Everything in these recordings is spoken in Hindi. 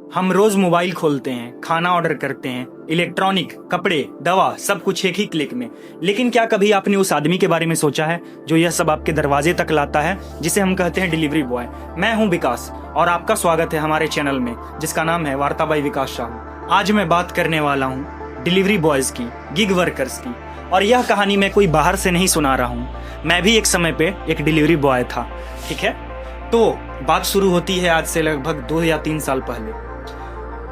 हम रोज मोबाइल खोलते हैं, खाना ऑर्डर करते हैं, इलेक्ट्रॉनिक, कपड़े, दवा, सब कुछ एक ही क्लिक में। लेकिन क्या कभी आपने उस आदमी के बारे में सोचा है जो यह सब आपके दरवाजे तक लाता है, जिसे हम कहते हैं डिलीवरी बॉय। मैं हूं विकास और आपका स्वागत है हमारे चैनल में, जिसका नाम है वार्ता बाय विकास शाह। आज मैं बात करने वाला हूं डिलीवरी बॉयज की, गिग वर्कर्स की। और यह कहानी मैं कोई बाहर से नहीं सुना रहा हूं, मैं भी एक समय पे एक डिलीवरी बॉय था। ठीक है, तो बात शुरू होती है आज से लगभग 2 या 3 साल पहले।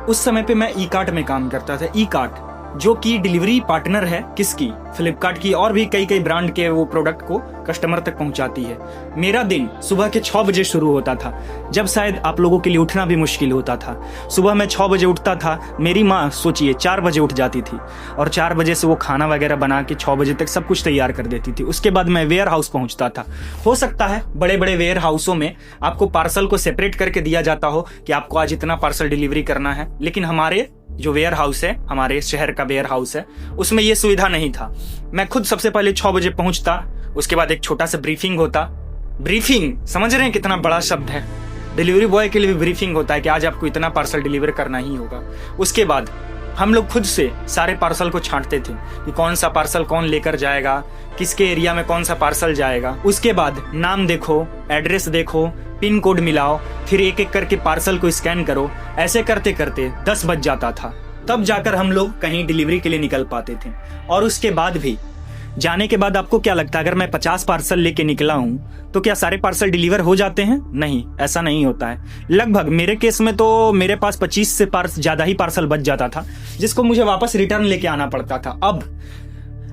उस समय पे मैं ई कार्ट में काम करता था। ई कार्ट जो कि डिलीवरी पार्टनर है किसकी, फ्लिपकार्ट की, और भी कई ब्रांड के वो प्रोडक्ट को कस्टमर तक पहुंचाती है। मेरा दिन सुबह के 6 बजे शुरू होता था, जब शायद आप लोगों के लिए उठना भी मुश्किल होता था। सुबह मैं 6 बजे उठता था, मेरी माँ सोचिए 4 बजे उठ जाती थी और 4 बजे से वो खाना वगैरह बना के 6 बजे तक सब कुछ तैयार कर देती थी। उसके बाद मैं वेयर हाउस पहुंचता था। हो सकता है बड़े बड़े वेयर हाउसों में आपको पार्सल को सेपरेट करके दिया जाता हो कि आपको आज इतना पार्सल डिलीवरी करना है, लेकिन हमारे जो वेयर हाउस है, हमारे शहर का वेयर हाउस है, उसमें ये सुविधा नहीं था। मैं खुद सबसे पहले 6 बजे पहुंचता, उसके बाद एक छोटा सा ब्रीफिंग होता। ब्रीफिंग समझ रहे हैं कितना बड़ा शब्द है। डिलीवरी बॉय के लिए भी ब्रीफिंग होता है कि आज आपको इतना पार्सल डिलीवर करना ही होगा। उसके बाद हम लोग खुद से सारे पार्सल को छांटते थे कि कौन सा पार्सल कौन लेकर जाएगा, किसके एरिया में कौन सा पार्सल जाएगा। उसके बाद नाम देखो, एड्रेस देखो, पिन कोड मिलाओ, फिर एक एक करके पार्सल को स्कैन करो। ऐसे करते करते 10 बज जाता था, तब जाकर हम लोग कहीं डिलीवरी के लिए निकल पाते थे। और उसके बाद भी जाने के बाद आपको क्या लगता है, अगर मैं 50 पार्सल लेके निकला हूं तो क्या सारे पार्सल डिलीवर हो जाते हैं? नहीं, ऐसा नहीं होता है। लगभग मेरे केस में तो मेरे पास 25 से ज्यादा ही पार्सल बच जाता था, जिसको मुझे वापस रिटर्न लेके आना पड़ता था। अब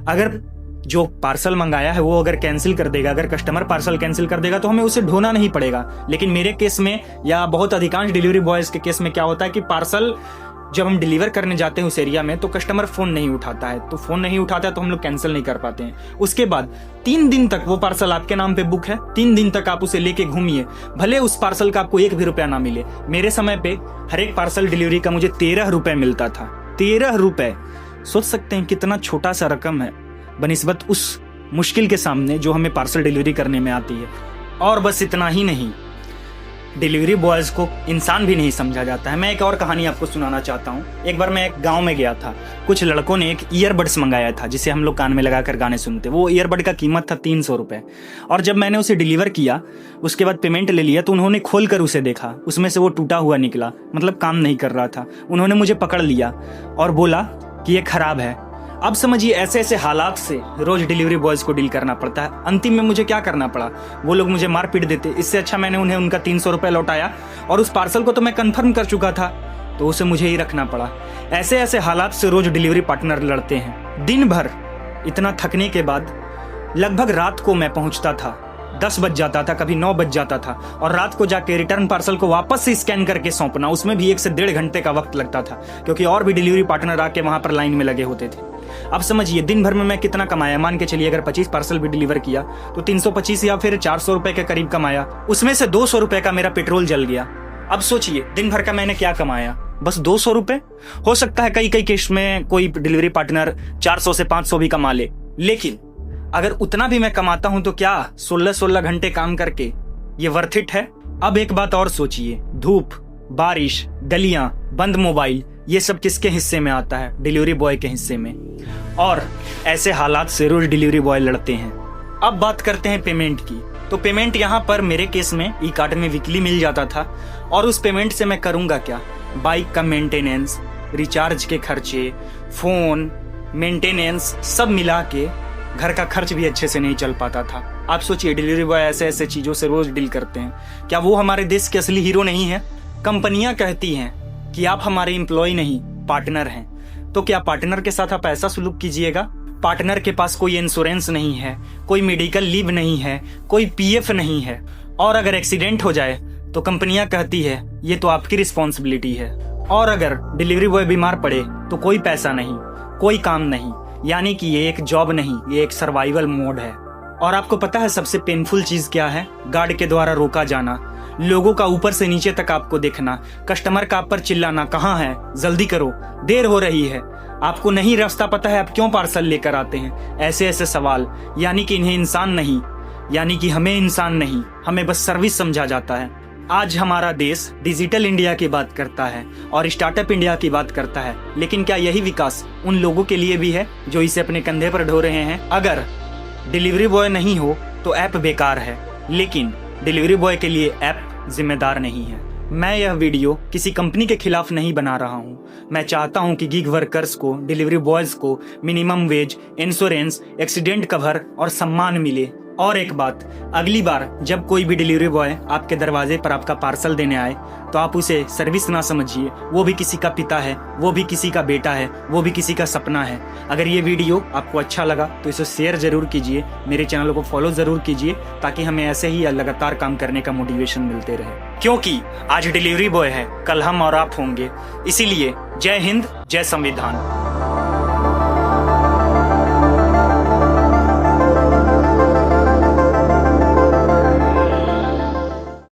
अगर जो पार्सल मंगाया है वो अगर कैंसिल कर देगा, अगर कस्टमर पार्सल कैंसिल कर देगा तो हमें उसे ढोना नहीं पड़ेगा। लेकिन मेरे केस में या बहुत अधिकांश डिलीवरी बॉयज के केस में क्या होता है कि पार्सल जब हम डिलीवर करने जाते हैं उस एरिया में तो कस्टमर फोन नहीं उठाता है, तो फोन नहीं उठाता है तो हम लोग कैंसिल नहीं कर पाते हैं। उसके बाद 3 दिन तक वो पार्सल आपके नाम पे बुक है, 3 दिन तक आप उसे लेके घूमिए, भले उस पार्सल का आपको 1 भी रुपया ना मिले। मेरे समय पे हर एक पार्सल डिलीवरी का मुझे 13 रुपए मिलता था। 13 रुपए, सोच सकते हैं कितना छोटा सा रकम है बनिस्बत उस मुश्किल के सामने जो हमें पार्सल डिलीवरी करने में आती है। और बस इतना ही नहीं, डिलीवरी बॉयज को इंसान भी नहीं समझा जाता है। मैं एक और कहानी आपको सुनाना चाहता हूँ। एक बार मैं एक गांव में गया था, कुछ लड़कों ने एक ईयरबड्स मंगाया था जिसे हम लोग कान में लगाकर गाने सुनते। वो ईयरबड का कीमत था 300 रुपए। और जब मैंने उसे डिलीवर किया, उसके बाद पेमेंट ले लिया, तो उन्होंने खोल कर उसे देखा, उसमें से वो टूटा हुआ निकला, मतलब काम नहीं कर रहा था। उन्होंने मुझे पकड़ लिया और बोला कि ये खराब है। अब समझिए ऐसे ऐसे हालात से रोज डिलीवरी बॉयज को डील करना पड़ता है। अंतिम में मुझे क्या करना पड़ा, वो लोग मुझे मार पीट देते। इससे अच्छा मैंने उन्हें उनका 300 रुपए लौटाया, और उस पार्सल को तो मैं कंफर्म कर चुका था तो उसे मुझे ही रखना पड़ा। ऐसे ऐसे हालात से रोज डिलीवरी पार्टनर लड़ते हैं। दिन भर इतना थकने के बाद लगभग रात को मैं पहुंचता था, 10 बज जाता था, कभी 9 बज जाता था, और रात को जाके रिटर्न पार्सल को वापस से स्कैन करके सौंपना, उसमें भी 1 से 1.5 घंटे का वक्त लगता था, क्योंकि और भी डिलीवरी पार्टनर आके वहां पर लाइन में लगे होते थे। अब समझिए दिन भर में मैं कितना कमाया। मान के चलिए अगर 25 पार्सल भी डिलीवर किया तो 325 या फिर 400 रुपए के करीब कमाया। उसमें से 200 रुपए का मेरा पेट्रोल जल गया। अब सोचिए दिन भर का मैंने क्या कमाया, बस 200 रुपए। हो सकता है कई केस में कोई डिलीवरी पार्टनर 400 से 500 भी कमा ले, लेकिन अगर उतना भी मैं कमाता हूं तो क्या 16 घंटे काम करके ये वर्थ इट है? अब एक बात और सोचिए, धूप, बारिश, गलियां, बंद मोबाइल, ये सब किसके हिस्से में आता है? डिलीवरी बॉय के हिस्से में। और ऐसे हालात से रोज डिलीवरी बॉय लड़ते हैं। अब बात करते हैं पेमेंट की। तो पेमेंट यहाँ पर मेरे केस में ई कार्ट में वीकली मिल जाता था, और उस पेमेंट से मैं करूंगा क्या? बाइक का मेंटेनेंस, रिचार्ज के खर्चे, फोन मेंटेनेंस, सब मिला के घर का खर्च भी अच्छे से नहीं चल पाता था। आप सोचिए डिलीवरी बॉय ऐसे ऐसे चीजों से रोज डील करते हैं। क्या वो हमारे देश के असली हीरो नहीं है? कंपनियां कहती हैं कि आप हमारे एम्प्लॉय नहीं, पार्टनर हैं, तो क्या पार्टनर के साथ आप ऐसा सुलूक कीजिएगा? पार्टनर के पास कोई इंश्योरेंस नहीं है, कोई मेडिकल लीव नहीं है, कोई पीएफ नहीं है, और अगर एक्सीडेंट हो जाए तो कंपनियां कहती है ये तो आपकी रिस्पॉन्सिबिलिटी है। और अगर डिलीवरी बॉय बीमार पड़े तो कोई पैसा नहीं, कोई काम नहीं। यानी कि ये एक जॉब नहीं, ये एक सर्वाइवल मोड है। और आपको पता है सबसे पेनफुल चीज क्या है? गार्ड के द्वारा रोका जाना, लोगों का ऊपर से नीचे तक आपको देखना, कस्टमर का आप पर चिल्लाना, कहाँ है, जल्दी करो, देर हो रही है, आपको नहीं रास्ता पता है, आप क्यों पार्सल लेकर आते हैं। ऐसे ऐसे सवाल। यानी कि इन्हें इंसान नहीं, यानी कि हमें इंसान नहीं, हमें बस सर्विस समझा जाता है। आज हमारा देश डिजिटल इंडिया की बात करता है और स्टार्टअप इंडिया की बात करता है, लेकिन क्या यही विकास उन लोगों के लिए भी है जो इसे अपने कंधे पर ढो रहे हैं? अगर डिलीवरी बॉय नहीं हो तो ऐप बेकार है, लेकिन डिलीवरी बॉय के लिए ऐप जिम्मेदार नहीं है। मैं यह वीडियो किसी कंपनी के खिलाफ नहीं बना रहा हूँ। मैं चाहता हूँ कि गिग वर्कर्स को, डिलीवरी बॉयज को minimum wage, insurance, accident cover और सम्मान मिले। और एक बात, अगली बार जब कोई भी डिलीवरी बॉय आपके दरवाजे पर आपका पार्सल देने आए तो आप उसे सर्विस ना समझिए। वो भी किसी का पिता है, वो भी किसी का बेटा है, वो भी किसी का सपना है। अगर ये वीडियो आपको अच्छा लगा तो इसे शेयर जरूर कीजिए, मेरे चैनल को फॉलो जरूर कीजिए, ताकि हमें ऐसे ही लगातार काम करने का मोटिवेशन मिलते रहे। क्योंकि आज डिलीवरी बॉय है, कल हम और आप होंगे। इसीलिए जय हिंद, जय संविधान।